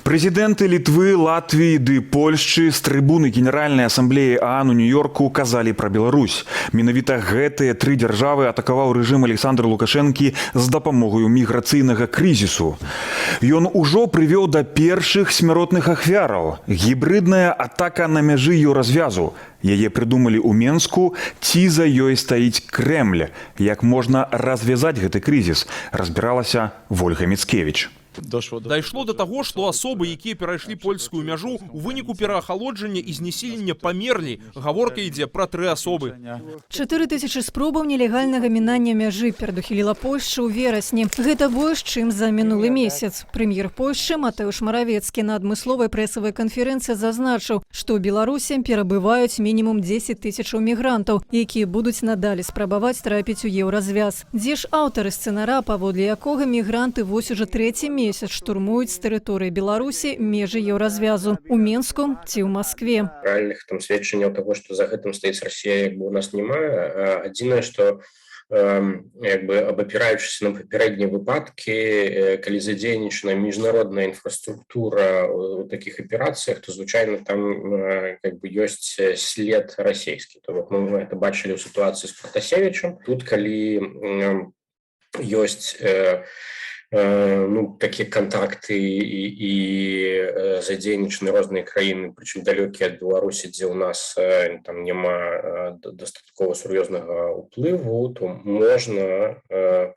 Прэзідэнты Літвы, Латвіі ды Польшчы з трыбуны Генеральнай асамблеі ААН у Нью-Йорку казалі пра Беларусь. Менавіта гэтыя тры дзяржавы атакаваў рэжым Александра Лукашэнкі з дапамогаю міграцыйнага крызісу. Ён ужо прывёў да першых смяротных ахвяраў. Гібридная атака на мяжы еўразвязу. Яе прыдумалі ў Менску, ці за ёй стаіць Крэмль. Як можна развязаць гэты крызіс, разбіралася Вольга Міцкевіч. Дайшло до таго, што асобы, якія перайшлі польскую мяжу, у выніку пераахалоджання і знесілення памерлі. Гаворка ідзе пра 3 асобы. 4000 спробаў нелегальнага мінання мяжы перадухіліла Польшча ў верасні. Гэта больш, чым за мінулы месяц. Прэм'ер Польшчы Матеуш Маравецкі на адмысловай прэсавай канферэнцыі зазначыў, што ў Беларусі перабываюць мінімум 10 000 мігрантаў, якія будуць надалей спрабаваць трапіць у еўразвяз. Дзе ж аўтары сцэнара, паводле якога мігранты вось ужо 3-й месяц штурмуюць з тэрыторыі Беларусі межы еўразвязу у Менску ці ў Маскве. Рэальных там сведчанняў таго, што за гэтым стаіць Расія, як бы у нас няма. Адзінае, што абапіраючыся на папярэднія выпадкі, калі задзейнічана міжнародная інфраструктура ў такіх аперацыях, то звычайна там ёсць след расійскі. То бок мы гэта бачылі ў сітуацыі з Пратасевічам. Тут калі ёсць такія кантакты і задзейнічаны розныя краіны, прычым далёкія ад Беларусі, дзе ў нас там няма дастаткова сур'ёзнага ўплыву, то можна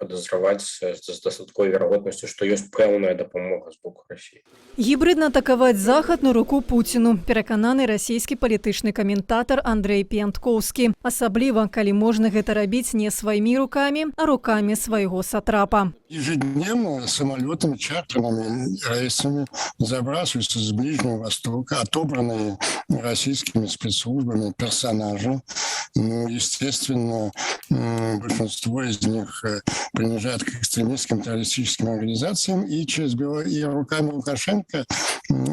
падазраваць з дастатковай верагоднасцю, што ёсць пэўная дапамога з боку Расіі. Гібридна атакаваць Захад на руку Пуціну, перакананы расійскі палітычны каментатар Андрэй Піянткоўскі. Асабліва, калі можна гэта рабіць не сваімі рукамі, а рукамі свайго сатрапа. Ежедневно самолетами, чартерными рейсами забрасываются с Ближнего Востока отобранные российскими спецслужбами персонажи. Естественно, большинство из них принадлежат к экстремистским террористическим организациям, и руками Лукашенко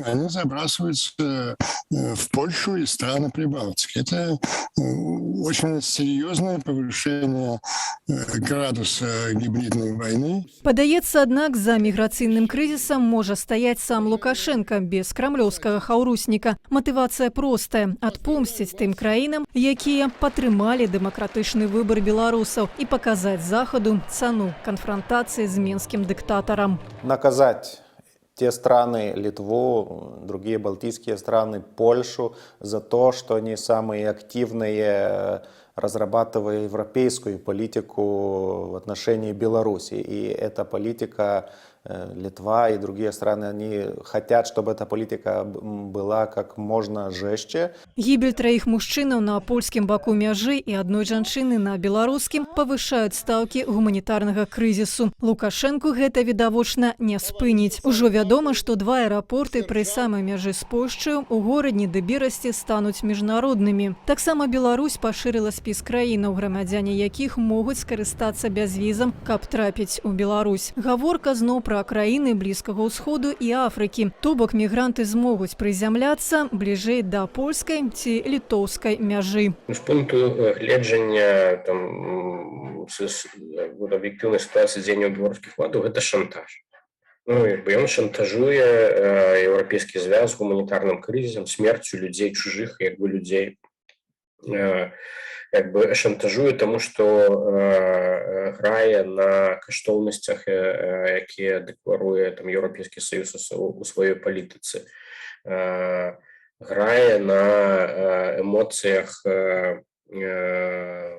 они забрасываются в Польшу и страны Прибалтики. Это очень серьезное повышение градуса гибридной войны. Падаецца, аднак, за міграцыйным крызісам можа стаяць сам Лукашенко без крамлёўскага хаўрусніка. Матывацыя простая – адпомсціць тым краінам, якія падтрымалі дэмакратычны выбар беларусаў, і паказаць Захаду цану канфронтацыі з менскім дыктатарам. Наказать те страны, Литву, другие балтийские страны, Польшу, за то, что они самые активные, разрабатывая европейскую политику в отношении Беларуси. И эта политика, Литва и другие страны, они хотят, чтобы эта политика была как можно жестче. Гибель 3 мужчынаў на польскім баку мяжы і адной жанчыны на беларускім павышаюць стаўкі гуманітарнага крызісу. Лукашэнку гэта відавочна не спыніць. Ужо вядома, што 2 аэрапорты пры самай мяжы з Польшчаю у горадні ды Берасці стануць міжнароднымі. Таксама Беларусь пашырыла спіс краінаў, грамадзяне якіх могуць скарыстацца бязвізам, каб трапіць у Беларусь. Гаворка зноў пра краіны Блізкага ўсходу і Афрыкі. То бок мігранты змогуць прызямляцца бліжэй да польскай ці літоўскай мяжы. З пункту гледжання аб'ектыўнай сітуацыі дзеянняў беларускіх уладаў гэта шантаж. Ён шантажуе еўрапейскі звяз гуманітарным крызісам, смерцю людзей чужых, людзей. Шантажуе таму, што грае на каштоўнасцях, якія дэкларуе Еўрапейскі Саюз у сваёй палітыцы. Грае на эмоцыях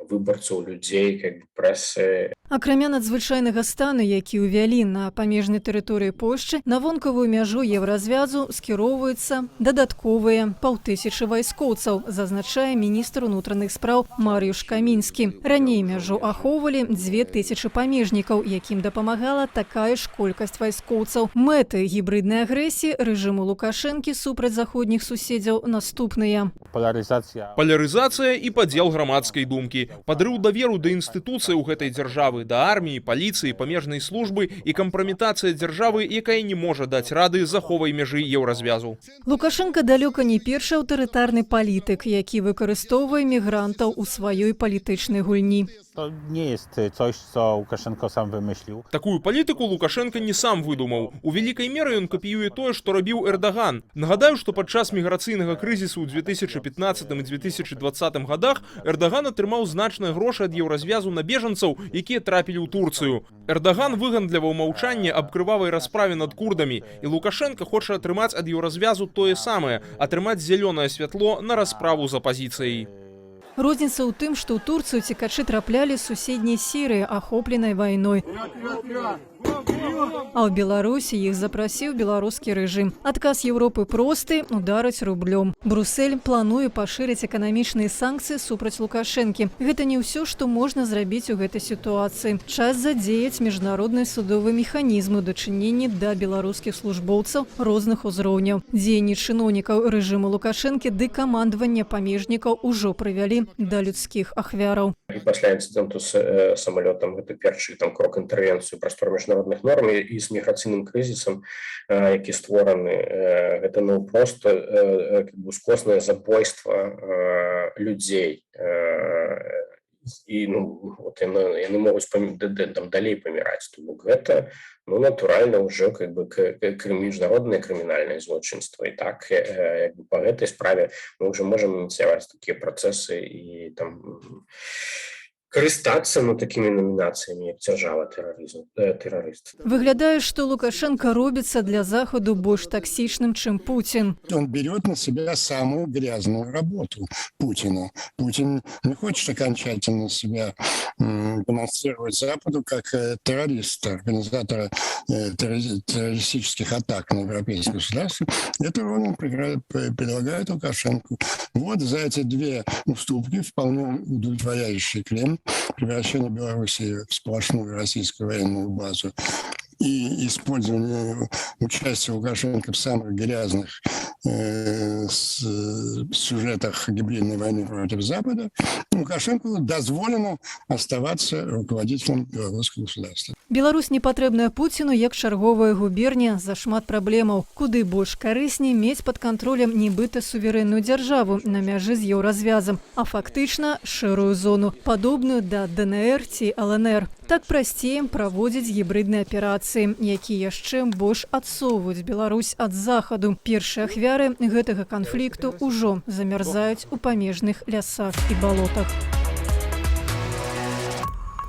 выбарцаў, людзей, прэсы. Акрамя надзвычайнага стану, які ўвялі на памежнай тэрыторыі Польшчы, на вонкавую мяжу еўразвязу скіроўваюцца дадатковыя 5000 вайскоўцаў, зазначае міністр унутраных спраў Марыюш Камінскі. Раней мяжу ахоўвалі 2000 памежнікаў, якім дапамагала такая ж колькасць вайскоўцаў. Мэты гібриднай агрэсіі рэжыму Лукашэнкі супраць заходніх суседзяў наступныя. Палярызацыя і падзел грамадскай думкі, падрыў даверу да інстытуцый у гэтай дзяржавы, да арміі, паліцыі, памежнай службы і кампраметацыя дзяржавы, якая не можа даць рады заховай мяжы еўразвязу. Лукашенко далёка не першы аўтарытарны палітык, які выкарыстоўвае мігрантаў у сваёй палітычнай гульні. To nie jest coś, co Łukaszenko sam wymyślił. Такую палітыку Лукашенко не сам выдумаў. У вялікай меры ён капіюе тое, што рабіў Эрдаган. Нагадаю, што падчас міграцыйнага крызісу ў 2015 і 2020 годах Эрдаган атрымаў значныя грошы ад еўразвязу на бежанцаў, якія трапілі ў Турцыю. Эрдаган выгандляваў маўчанне аб крывавай расправе над курдамі, і Лукашенко хоча атрымаць ад еўразвязу тое самае, атрымаць зялёнае святло на расправу з апазіцыяй. Розніца ў тым, што ў Турцыю цікачы траплялі з суседняй Сірыі, ахопленай вайной. А ў Беларусі іх запрасіў беларускі рэжым. Адказ Еўропы просты – ударыць рублём. Брюссель плануе пашырыць эканамічныя санкцыі супраць Лукашэнкі. Гэта не ўсё, што можна зрабіць у гэтай сітуацыі. Час задзеяць міжнародны судовы механізм у дачыненні да беларускіх службоўцаў розных узроўняў. Дзеянні чыноўнікаў рэжыму Лукашэнкі ды камандавання памежнікаў ужо прывялі да людскіх ахвяраў. І пасля інцыдэнту з самалётам гэта першы крок інтэрвенцыі ў прастору міжнародных норм і з міграцыйным крызісам, які створаны, гэта проста скоснае забойства людзей. І яны могуць далей паміраць. Гэта натуральна ўжо міжнароднае крымінальнае злочынства. І так па гэтай справе мы ўжо можам ініцыяваць такія працэсы і карыстацца такімі номінацыямі, як дзяржава-тэрарыст. Выглядае, што Лукашенко робіцца для Захаду больш токсичным, чым Путин. Он берет на себя самую грязную работу Путина. Путин не хочет окончательно себя демонстрировать Западу как террориста, организатора террористических атак на европейское государство. Это он предлагает Лукашенко. Вот за эти две уступки, вполне удовлетворяющие Кремль, превращение Белоруссии в сплошную российскую военную базу и использование участия Лукашенко в самых грязных сюжетах гибридной войны против Запада, Лукашенко дозволено оставаться руководителем белорусского государства. Беларусь не патрэбная Пуціну як чарговая губерня за шмат праблемаў. Куды больш карысней мець пад кантролем нібыта суверэнную дзяржаву на мяжы з еўразвязам, а фактычна шэрую зону, падобную да ДНР ці ЛНР. Так прасцей праводзіць гібридныя аперацыі, якія яшчэ больш адсоўваюць Беларусь ад захаду. Першыя ахвяры гэтага канфлікту ўжо замярзаюць у памежных лясах і балотах.